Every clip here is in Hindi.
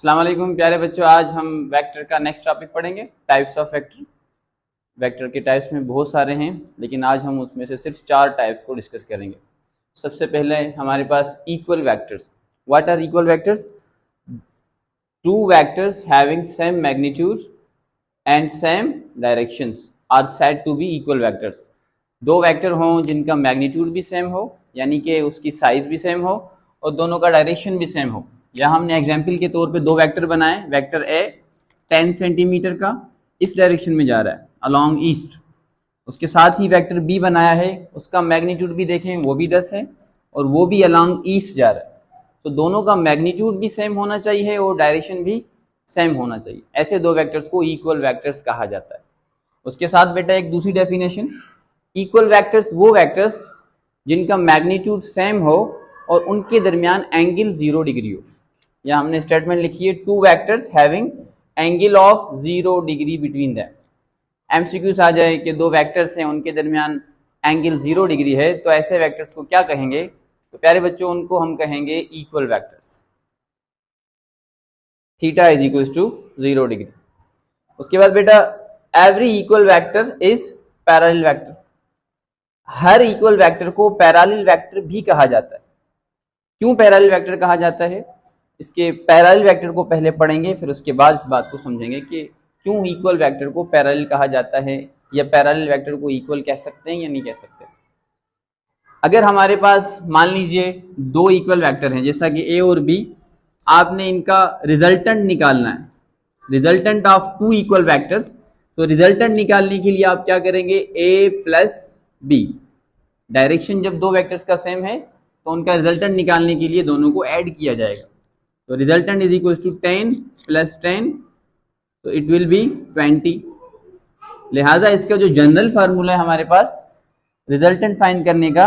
अस्सलाम वालेकुम प्यारे बच्चों, आज हम वेक्टर का नेक्स्ट टॉपिक पढ़ेंगे, टाइप्स ऑफ वेक्टर। वेक्टर के टाइप्स में बहुत सारे हैं, लेकिन आज हम उसमें से सिर्फ 4 टाइप्स को डिस्कस करेंगे। सबसे पहले हमारे पास equal vectors. What are equal vectors? Two vectors having same magnitude and same directions are said to be equal vectors. दो वेक्टर हों जिनका मैग्नीट्यूड भी सेम हो, यानी कि उसकी साइज भी सेम हो और दोनों का डायरेक्शन भी सेम हो। यहाँ हमने एग्जाम्पल के तौर पे दो वेक्टर बनाए। वेक्टर ए 10 सेंटीमीटर का इस डायरेक्शन में जा रहा है अलॉन्ग ईस्ट, उसके साथ ही वेक्टर बी बनाया है, उसका मैग्नीट्यूड भी देखें वो भी 10 है और वो भी अलॉन्ग ईस्ट जा रहा है। तो दोनों का मैग्नीट्यूड भी सेम होना चाहिए और डायरेक्शन भी सेम होना चाहिए। ऐसे दो वेक्टर्स को इक्वल वेक्टर्स कहा जाता है। उसके साथ बेटा एक दूसरी डेफिनेशन, इक्वल वेक्टर्स वो वेक्टर्स जिनका मैग्नीट्यूड सेम हो और उनके दरमियान एंगल 0 डिग्री हो। या हमने स्टेटमेंट लिखी है, two vectors having angle of 0 degree between them. MCQs आ जाए कि दो वेक्टर्स हैं उनके दरमियान एंगल 0 डिग्री है, तो ऐसे वेक्टर्स को क्या कहेंगे? तो प्यारे बच्चों उनको हम कहेंगे equal vectors. Theta is equal to 0 degree. उसके बाद बेटा every equal vector is parallel vector. हर इक्वल वेक्टर को पैरेलल वेक्टर भी कहा जाता है। क्यों पैरेलल वेक्टर कहा जाता है? इसके पैरेलल वेक्टर को पहले पढ़ेंगे, फिर उसके बाद इस बात को समझेंगे कि क्यों इक्वल वेक्टर को पैरेलल कहा जाता है या पैरेलल वेक्टर को इक्वल कह सकते हैं या नहीं कह सकते। अगर हमारे पास मान लीजिए दो इक्वल वेक्टर हैं, जैसा कि ए और बी, आपने इनका रिजल्टेंट निकालना है, resultant of two equal vectors. तो रिजल्टेंट निकालने के लिए आप क्या करेंगे? A plus B. डायरेक्शन जब दो वेक्टर्स का सेम है तो उनका रिजल्टेंट निकालने के लिए दोनों को ऐड किया जाएगा। तो resultant is equal to 10 plus 10, तो इट विल बी 20। लिहाजा इसका जो जनरल फार्मूला है हमारे पास रिजल्टेंट फाइंड करने का,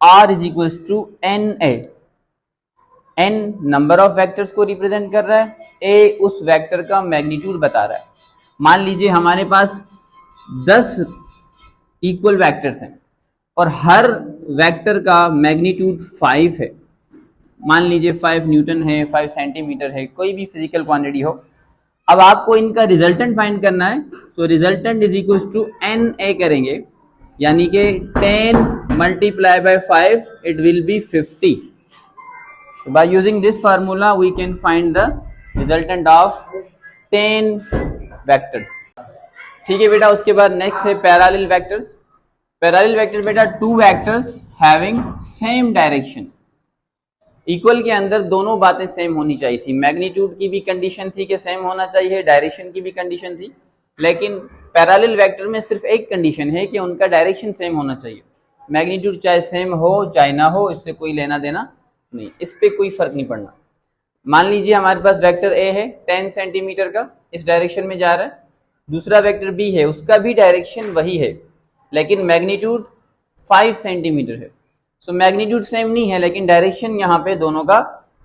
R is equal to N A. N number of vectors को रिप्रेजेंट कर रहा है, ए उस वेक्टर का मैग्नीट्यूड बता रहा है। मान लीजिए हमारे पास 10 इक्वल वेक्टर्स हैं और हर वेक्टर का मैग्नीट्यूड 5 है। मान लीजिए 5 न्यूटन है, 5 सेंटीमीटर है, कोई भी फिजिकल क्वांटिटी हो। अब आपको इनका रिजल्टेंट फाइंड करना है, तो resultant is equal to N A करेंगे, यानी कि 10 multiply by 5 it will be 50। By using this formula we can find the resultant of 10 vectors. ठीक है बेटा। उसके बाद नेक्स्ट है पैरेलल वेक्टर्स। पैरेलल वेक्टर बेटा two vectors having same direction. Equal के अंदर दोनों बातें सेम होनी चाहिए थी। मैग्नीट्यूड की भी कंडीशन थी कि सेम होना चाहिए, डायरेक्शन की भी कंडीशन थी, लेकिन पैरेलल वेक्टर में सिर्फ एक कंडीशन है कि उनका डायरेक्शन सेम होना चाहिए। मैग्नीट्यूड चाहे सेम हो चाहे ना हो, इससे कोई लेना देना नहीं, इस पे कोई फर्क नहीं पड़ना। मान लीजिए हमारे पास वेक्टर ए है 10 सेंटीमीटर का, इस डायरेक्शन में जा रहा है। दूसरा वेक्टर बी है, उसका भी डायरेक्शन वही है, लेकिन मैग्नीट्यूड 5 सेंटीमीटर है। सो मैग्नीट्यूड सेम नहीं है, लेकिन डायरेक्शन यहाँ पे दोनों का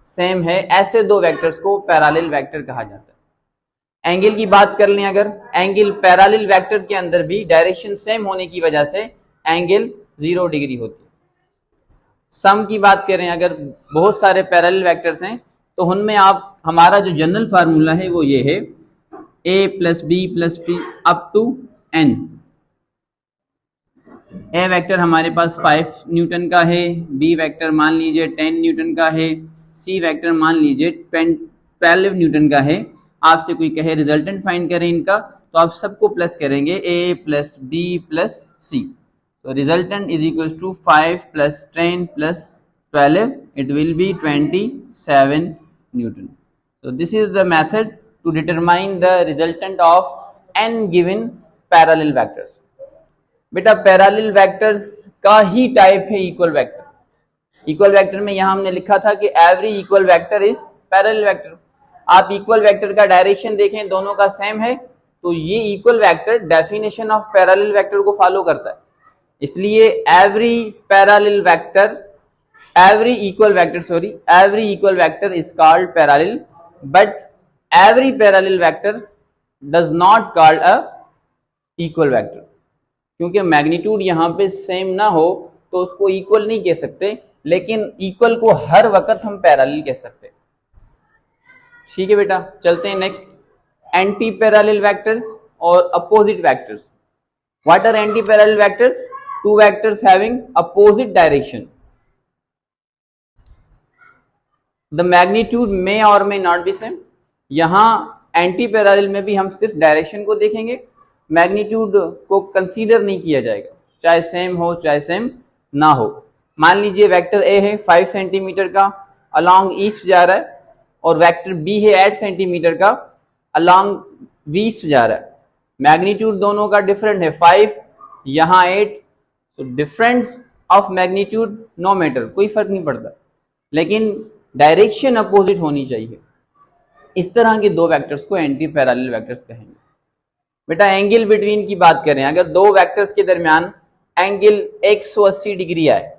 सेम है। ऐसे दो वेक्टर्स को पैरेलल वेक्टर कहा जाता है। एंगल की बात कर लें, अगर एंगल पैरेलल वेक्टर के अंदर भी डायरेक्शन सेम होने की वजह से एंगल 0 डिग्री होती है। सम की बात करें, अगर बहुत सारे पैरेलल वेक्टर्स हैं तो उनमें आप हमारा जो जनरल फार्मूला है वो ये है, A plus B up to N. A vector हमारे पास 5 न्यूटन का है, बी वेक्टर मान लीजिए 10 न्यूटन का है, सी वेक्टर मान लीजिए 12 न्यूटन का है। आपसे कोई कहे रिजल्टेंट फाइंड करें इनका, तो आप सबको प्लस करेंगे, A plus B plus C. तो resultant is equal to 5 plus 10 plus 12, it will be 27 newton. So this is the method to determine the resultant of n given parallel vectors. बेटा पैरेलल वेक्टर्स का ही टाइप है इक्वल वेक्टर। इक्वल वेक्टर में यहां हमने लिखा था कि every equal vector is parallel vector. आप इक्वल वेक्टर का डायरेक्शन देखें, दोनों का सेम है, तो ये equal vector definition of parallel vector को फॉलो करता है। इसलिए every equal vector is called parallel, but every parallel vector does not called a equal vector। क्योंकि मैग्नीट्यूड यहां पे सेम ना हो तो उसको इक्वल नहीं कह सकते, लेकिन इक्वल को हर वक्त हम पैरेलल कह सकते। ठीक है बेटा, चलते हैं नेक्स्ट, एंटी पैरेलल वेक्टर्स और opposite vectors. What are anti parallel vectors? Two vectors having opposite direction, the magnitude may और मे नॉट बी सेम। यहां एंटी पैरेलल में भी हम सिर्फ डायरेक्शन को देखेंगे, मैग्नीट्यूड को कंसीडर नहीं किया जाएगा, चाहे सेम हो चाहे सेम ना हो। मान लीजिए वेक्टर ए है 5 सेंटीमीटर का, अलोंग ईस्ट जा रहा है, और वेक्टर बी है 8 सेंटीमीटर का, अलोंग ईस्ट जा रहा है। मैग्नीट्यूड दोनों का डिफरेंट है, 5 यहाँ 8, तो difference of magnitude no matter, कोई फर्क नहीं पड़ता, लेकिन डायरेक्शन अपोजिट होनी चाहिए। इस तरह के दो वेक्टर्स को एंटी पैरेलल वेक्टर्स कहेंगे। बेटा एंगल बिटवीन की बात करें, अगर दो वेक्टर्स के दरमियान एंगल 180 डिग्री आए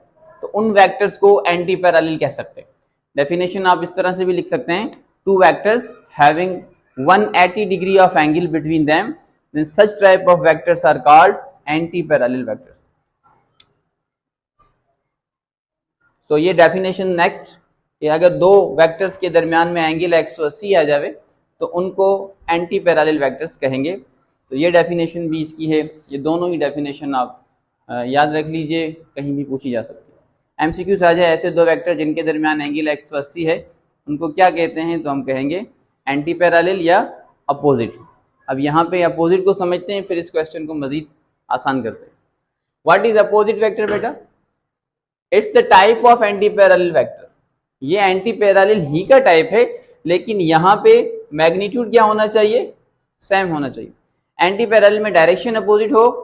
तो उन वेक्टर्स को एंटी पैरेलल कह सकते हैं। डेफिनेशन आप इस तरह से भी लिख सकते हैं, two vectors having 180 degree of angle between them, then such type of vectors are called anti parallel vectors. So ये डेफिनेशन नेक्स्ट, कि अगर दो वेक्टर्स के दरमियान में एंगल 180 आ जावे तो उनको एंटी पैरेलल वेक्टर्स कहेंगे। तो ये डेफिनेशन भी इसकी है, ये दोनों ही डेफिनेशन आप याद रख लीजिए, कहीं भी पूछी जा सकती है। एमसीक्यूज आ जाए, ऐसे दो वेक्टर जिनके दरमियान एंगल 180 है उनको क्या कहते हैं, तो हम कहेंगे एंटी पैरेलल या अपोजिट। अब यहाँ पे अपोजिट को समझते हैं, फिर इस क्वेश्चन को मजीद आसान करते हैं। व्हाट इज अपोजिट वेक्टर बेटा? It's the type of anti parallel vector. ये एंटी पैरेलल ही का टाइप है, लेकिन यहाँ पे मैग्नीट्यूड क्या होना चाहिए, सेम होना चाहिए। एंटी पैरेलल में डायरेक्शन अपोजिट हो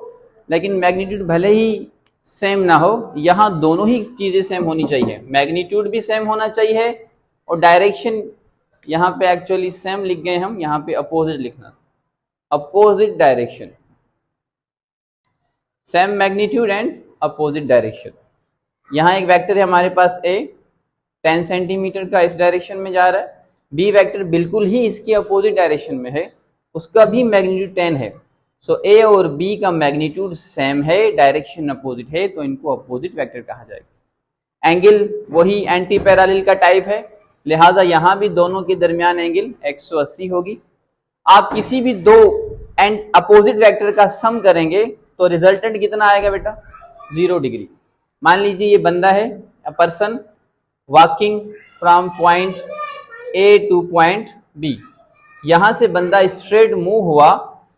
लेकिन मैग्नीट्यूड भले ही सेम ना हो, यहाँ दोनों ही चीजें सेम होनी चाहिए, मैग्नीट्यूड भी सेम होना चाहिए और डायरेक्शन, यहाँ पे एक्चुअली सेम लिख गए हम, यहाँ पे अपोजिट लिखना, opposite direction, same magnitude and opposite direction. यहाँ एक वेक्टर है हमारे पास ए 10 सेंटीमीटर का, इस डायरेक्शन में जा रहा है। बी वेक्टर बिल्कुल ही इसके अपोजिट डायरेक्शन में है, उसका भी मैग्नीट्यूड 10 है। सो ए और बी का मैग्नीट्यूड सेम है, डायरेक्शन अपोजिट है, तो इनको अपोजिट वेक्टर कहा जाएगा। एंगल वही एंटी पैरेलल का टाइप है, लिहाजा यहाँ भी दोनों के दरमियान एंगल 180 होगी। आप किसी भी दो अपोजिट वेक्टर का सम करेंगे तो रिजल्टेंट कितना आएगा बेटा? 0 डिग्री। मान लीजिए ये बंदा है, a person walking from point A to point B. यहां से बंदा स्ट्रेट मूव हुआ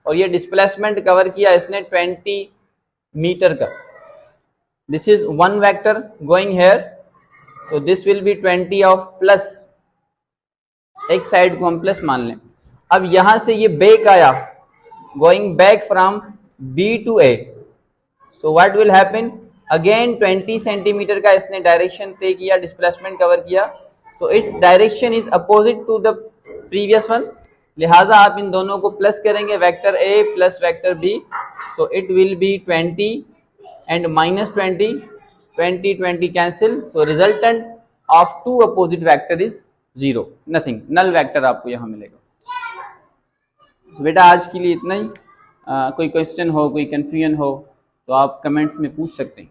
और ये डिस्प्लेसमेंट कवर किया इसने 20 मीटर का। This is one vector going here, तो this will be 20 of plus, एक साइड को हम प्लस मान लें। अब यहां से ये बैक आया, going back from B to A, so what will happen, again 20 centimetre का इसने डायरेक्शन तय किया, डिस्प्लेसमेंट कवर किया, so its direction is opposite to the previous one. लिहाजा आप इन दोनों को प्लस करेंगे, vector A plus vector B, तो it will be 20 and minus 20, 20 cancel, so resultant of two opposite vector is 0, nothing, null vector आपको यहां मिलेगा। बेटा आज के लिए इतना ही। कोई क्वेश्चन हो, कोई कंफ्यूजन हो तो आप कमेंट्स में पूछ सकते हैं।